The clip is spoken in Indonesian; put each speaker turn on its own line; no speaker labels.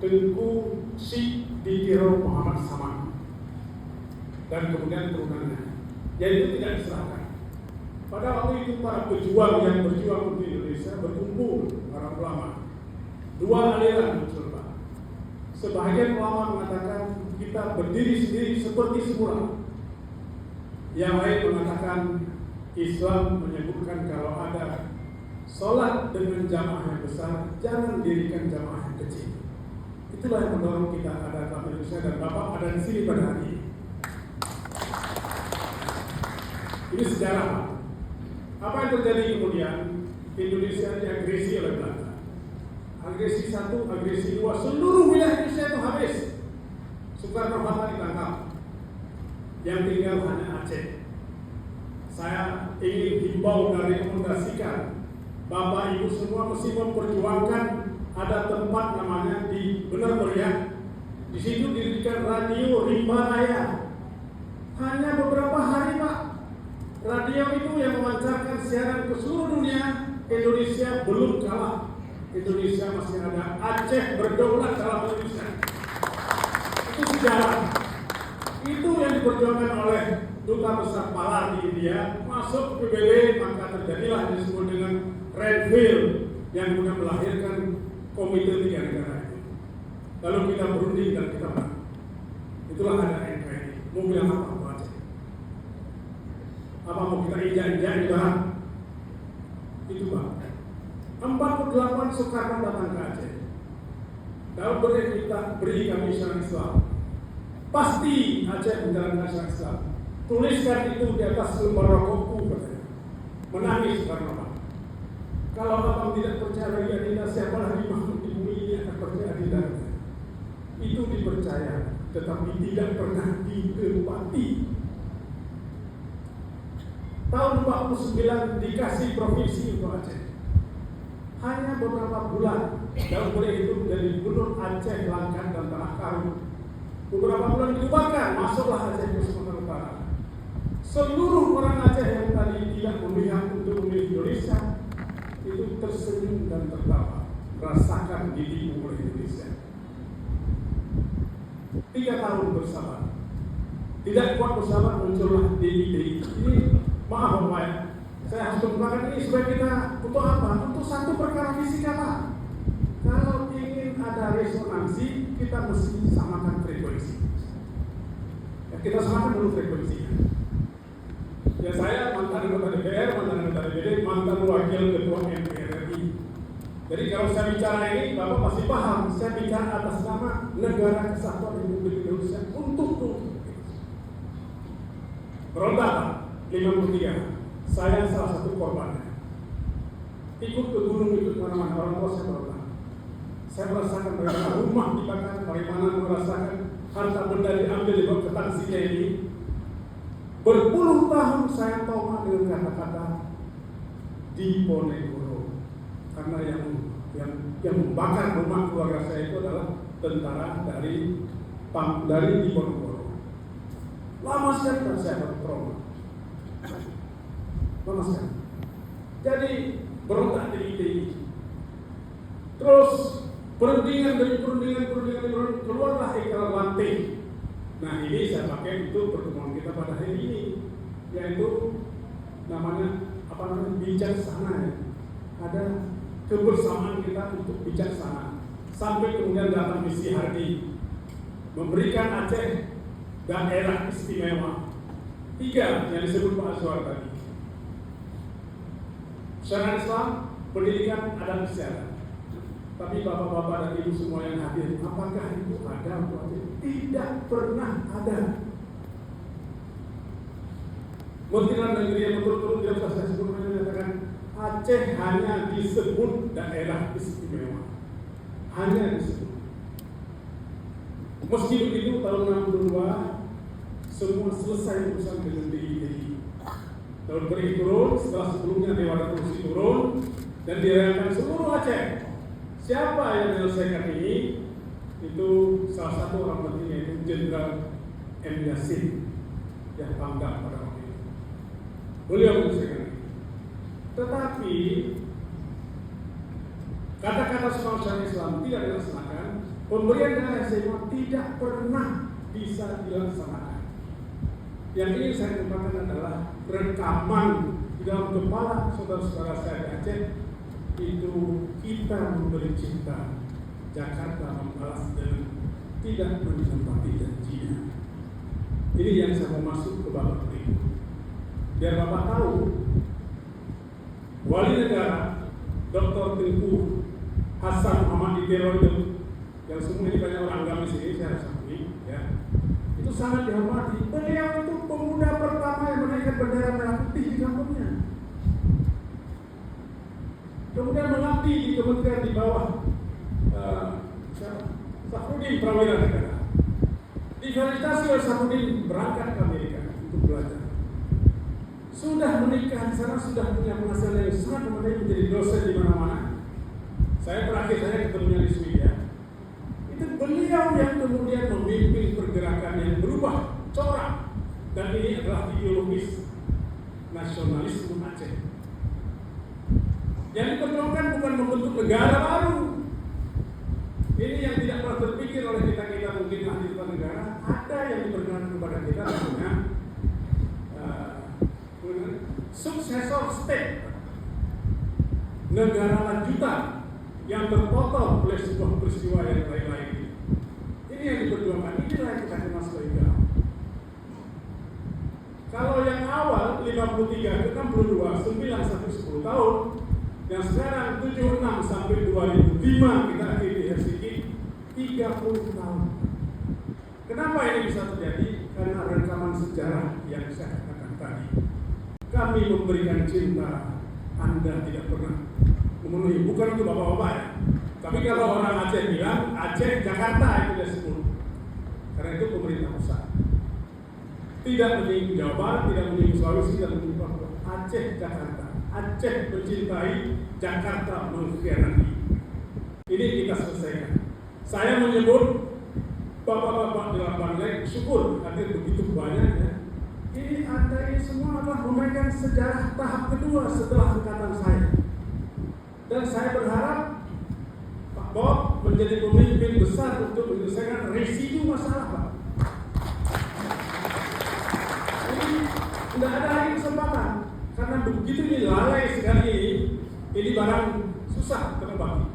Tengku Syekh Dikiro Muhammad Saman dan kemudian turunannya, yaitu tidak diserahkan. Pada waktu itu para pejuang yang berjuang di Indonesia berkumpul, para ulama. Dua aliran muncul, Pak. Sebagian ulama mengatakan kita berdiri sendiri seperti semula. Yang lain mengatakan Islam menyebutkan kalau ada sholat dengan jamaah yang besar, jangan dirikan jamaah yang kecil. Itulah yang mendorong kita ada dalam Indonesia dan Bapak ada di sini pada hari ini. Ini sejarah, Pak. Apa yang terjadi kemudian? Indonesia diagresi oleh Belanda. Agresi 1, agresi 2, seluruh wilayah Indonesia itu habis. Soekarno-Hatta ditangkap. Yang tinggal hanya Aceh. Saya ingin himbau dan rekomendasikan Bapak Ibu semua mesti memperjuangkan ada tempat namanya di Benar Meriah. Di situ didirikan radio Rimba Raya. Hanya beberapa hari, Pak. Radio itu yang memancarkan siaran ke seluruh dunia. Indonesia belum kalah. Indonesia masih ada. Aceh berdaulat dalam Indonesia. Itu sejarah. Itu yang diperjuangkan oleh Duta Besar Pala di India. Masuk ke PBB, maka terjadilah yang disebut dengan Redfield yang kemudian melahirkan Komite 3 Negara itu. Lalu kita berunding dan kita menang. Itulah ada NKRI. Mau bilang apa Aceh? Apa mau kita injak-injak di barat? Itu, Pak. 48 Soekarno datang ke Aceh. Lalu beri kami syariat Islam. Pasti Aceh menjalankan syariat Islam. Tuliskan itu di atas lembar rokokku, katanya. Menangis Soekarno, Pak. Kalau abang tidak percaya lagi adinda, siapa lagi makhluk di bumi ini akan percaya adinda? Itu dipercaya, tetapi tidak pernah ditepati. Tahun 49 dikasih provinsi untuk Aceh. Hanya beberapa bulan, dan boleh itu menjadi gubernur Aceh, Langkat, dan Tanah Karu. Beberapa bulan diubahkan, masuklah Aceh ke Sumatera Utara. Seluruh orang Aceh yang tadi tidak memihak untuk memilih Indonesia, itu tersenyum dan tertawa, rasakan ditipu oleh Indonesia. 3 tahun bersama, tidak kuat bersama muncullah DIY. Ini maaf Bapak ya, saya harus mengatakan ini supaya kita untuk apa? Untuk satu perkara fisika, Pak. Kalau ingin ada resonansi, kita mesti samakan frekuensi. Ya, kita samakan dulu frekuensinya. Ya saya mantan anggota DPR, mantan anggota DPD, mantan wakil ketua MPR RI. Jadi kalau saya bicara ini, Bapak pasti paham. Saya bicara atas nama Negara Kesatuan Republik Indonesia untuk berontak 53. Saya salah satu korbannya. Ikut ke gunung, ikut mana-mana, orang tua saya berontak. Saya merasakan bagaimana rumah dibakar, bagaimana merasakan harta benda diambil di bawah ketansinya ini. Berpuluh tahun saya trauma dengan kata-kata Diponegoro, karena yang membakar rumah keluarga saya itu adalah tentara dari Diponegoro. Lama sekali saya bertrauma. Lama sekali. Jadi berontak di ITI. Terus perundingan keluarlah ikrar lantai. Nah ini saya pakai untuk pertemuan kita pada hari ini, yaitu namanya bijaksana ya. Ada kebersamaan kita untuk bijaksana. Sampai kemudian datang misi Hardi memberikan Aceh daerah istimewa 3 yang disebut Pak Azwar tadi. Syariat Islam, pendidikan, adat istiadat. Tapi bapak-bapak dan ibu semua yang hadir, apakah itu ada? Tidak pernah ada. Menteri Dalam Negeri yang betul-betul tidak usah saya sebut menyatakan Aceh hanya disebut daerah istimewa, hanya disebut. Meski begitu tahun 62 semua selesai urusan dengan DIY. Tahun beri turun, setelah sebelumnya Dewan Revolusi turun dan dirayakan seluruh Aceh. Siapa yang menyelesaikan ini? Itu salah satu orang penting, yaitu Jenderal M. Yasin yang pangdam pada waktu itu. Beliau menyelesaikan ini. Tetapi kata-kata soal syariat Islam tidak dilaksanakan, Pemberian dana SMA tidak pernah bisa dilaksanakan. Yang ingin saya kembangkan adalah rekaman di dalam kepala saudara-saudara saya di Aceh. Itu kita memberi cinta, Jakarta membalas dengan tidak menempati janjinya. Ini yang saya mau masuk ke babak berikut. Biar Bapak tahu, Wali Negara Dr. Tengku Hasan Muhammad Idero yang semua ini banyak orang agama sini, saya harus akui, ya, itu sangat dihormati. Beliau itu pemuda pertama yang menaikkan bendera merah putih di kampungnya. Kemudian mengabdi di kementerian di bawah Safrudin Prawira Negara. Difasilitasi oleh Safrudin berangkat ke Amerika untuk belajar. Sudah menikah di sana, sudah punya penghasilan yang sangat memadai, menjadi dosen di mana-mana. Saya ketemunya di Swedia. Itu beliau yang kemudian memimpin pergerakan yang berubah corak, dan ini adalah ideologis nasionalisme Aceh. Yang diperjuangkan bukan membentuk negara baru. Ini yang tidak pernah terpikir oleh kita mungkin ahli tata negara. Ada yang diperjuangkan kepada kita namanya successor state, negara lanjutan yang terpotong oleh sebuah peristiwa yang lain-lain. Ini yang diperjuangkan, inilah yang kita kenal sebagai. Kalau yang awal 53 ke 62, 9 sampai 10 tahun, yang sekarang 76 sampai 2005 kita akhiri di Helsinki, 30 tahun. Kenapa ini bisa terjadi? Karena rekaman sejarah yang saya katakan tadi. Kami memberikan cinta, Anda tidak pernah memenuhi, bukan untuk bapak-bapak ya. Tapi kalau orang Aceh bilang, Aceh Jakarta itu dia sebut. Karena itu pemerintah pusat. Tidak menyinggung Jawa Barat, tidak menyinggung Sulawesi, tidak menyinggung Papua. Aceh Jakarta. Aceh mencintai, Jakarta mengkhianati. Ini kita selesaikan. Saya menyebut bapak-bapak di Bangladesh, syukur hadir begitu banyak ya. Ini Anda ini semua adalah memegang sejarah tahap kedua setelah angkatan saya. Dan saya berharap Pak Bob menjadi pemimpin besar untuk menyelesaikan residu masalah Pak. Ini tidak ada lagi kesempatan, karena begitu ini lalai sekali ini barang susah terbagi.